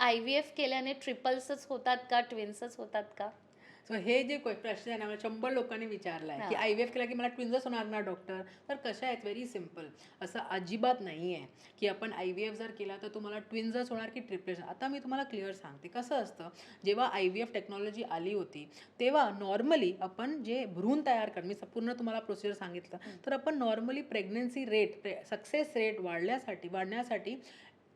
IVF केल्याने ट्रिपल्सच होतात का, ट्विन्सच होतात का? सो हे जे प्रश्न आहे ना, मला 100 लोकांनी विचारला आहे, की हां. IVF केला की मला ट्विन्सच होणार ना डॉक्टर? तर कशा आहेत, व्हेरी सिंपल. असं अजिबात नाही आहे, की आपण IVF जर केला तर तुम्हाला ट्विन्सच होणार की ट्रिपलेट्स. आता मी तुम्हाला क्लिअर सांगते. कसं असतं, जेव्हा IVF टेक्नॉलॉजी आली होती, तेव्हा नॉर्मली आपण जे भ्रूण तयार कर मी पूर्ण तुम्हाला प्रोसिजर सांगितलं, तर आपण normally pregnancy rate, success rate वाढण्यासाठी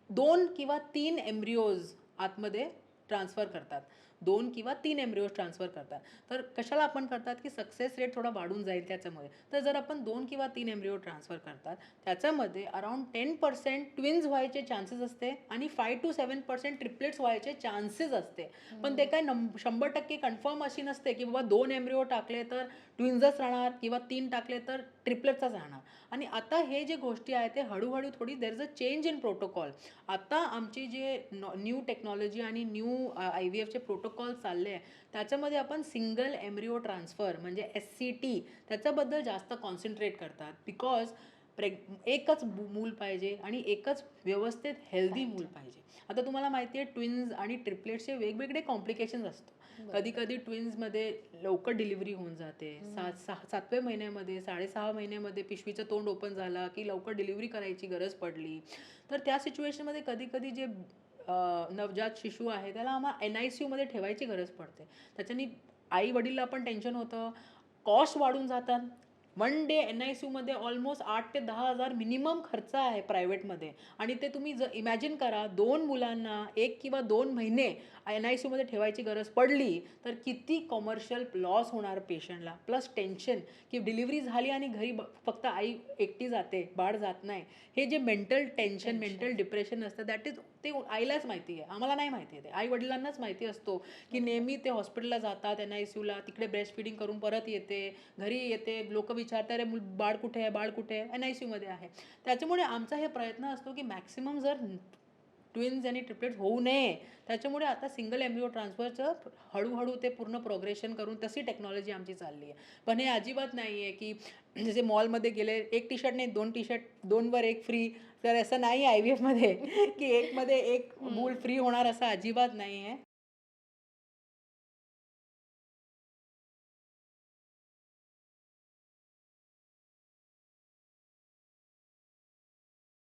2 किंवा 3 एम्ब्रिओज आतमध्ये ट्रान्सफर करतात. 2 किंवा 3 एम्ब्रिओज ट्रान्सफर करतात. तर कशाला आपण करतात, की सक्सेस रेट थोडा वाढून जाईल त्याच्यामुळे. तर जर आपण 2 किंवा 3 एम्ब्रिओ ट्रान्सफर करतात, त्याच्यामध्ये अराउंड 10% ट्विन्स व्हायचे चान्सेस असते आणि 5 to 7% ट्रिपलेट्स व्हायचे चान्सेस असते. पण ते काय 100% कन्फर्म अशी नसते, की बाबा 2 एम्ब्रिओ टाकले तर ट्विन्सच राहणार किंवा 3 टाकले तर ट्रिपलेट्सच राहणार. आणि आता हे जे गोष्टी आहेत ते हळूहळू थोडी there is a change in protocol. आता आमची जे न्यू टेक्नॉलॉजी आणि न्यू IVFचे प्रोटोकॉल चालले आहे, त्याच्यामध्ये आपण सिंगल एम्ब्रिओ ट्रान्सफर म्हणजे SCT त्याच्याबद्दल जास्त कॉन्सन्ट्रेट करतात. बिकॉज एकच मूल पाहिजे आणि एकच व्यवस्थित हेल्दी मूल पाहिजे. पाहिजे. आता तुम्हाला माहिती आहे ट्विन्स आणि ट्रिपलेट्सचे वेगवेगळे कॉम्प्लिकेशन्स असतात. कधी बरोबर. कधी ट्विन्समध्ये लवकर डिलिव्हरी होऊन जाते. 7व्या महिन्यामध्ये 6.5 महिन्यामध्ये पिशवीचं तोंड ओपन झालं की लवकर डिलिव्हरी करायची गरज पडली. तर त्या सिच्युएशनमध्ये कधी कधी जे नवजात शिशु आहे त्याला आम्हाला NICUमध्ये ठेवायची गरज पडते. त्याच्यानी आई वडीलला पण टेन्शन होतं, कॉस्ट वाढून जातात. 1 डे NICUमध्ये ऑलमोस्ट 8 ते 10,000 मिनिमम खर्च आहे प्रायव्हेटमध्ये. आणि ते तुम्ही जर इमॅजिन करा 2 मुलांना 1 किंवा 2 महिने NICUमध्ये ठेवायची गरज पडली तर किती कमर्शियल लॉस होणार पेशंटला. प्लस टेन्शन की डिलिव्हरी झाली आणि घरी फक्त आई एकटी जाते, बाळ जात नाही. हे जे mental tension, tension. Mental depression असतं दॅट इज ते आईलाच माहिती आहे, आम्हाला नाही माहिती आहे. ते आई वडिलांनाच माहिती असतो की बरोबर. नेहमी ते हॉस्पिटलला जातात NICUला, तिकडे ब्रेस्ट फिडिंग करून परत येते, घरी येते, लोक विचारतात अरे बाळ कुठे आहे, बाळ कुठे आहे, NICUमध्ये आहे. त्याच्यामुळे आमचा हे प्रयत्न असतो की मॅक्सिमम जर ट्विन्स आणि ट्रिपलेट्स होऊ नये, त्याच्यामुळे आता सिंगल एम्ब्रिओ ट्रान्सफरचं हळूहळू ते पूर्ण प्रोग्रेशन करून तशी टेक्नॉलॉजी आमची चालली आहे. पण हे अजिबात नाही आहे की जसे मॉलमध्ये गेले 1 टी शर्ट नाही 2 टी शर्ट 2 वर 1 फ्री. तर असं नाही IVFमध्ये की 1 मध्ये 1 मूल फ्री होणार असं अजिबात नाही आहे.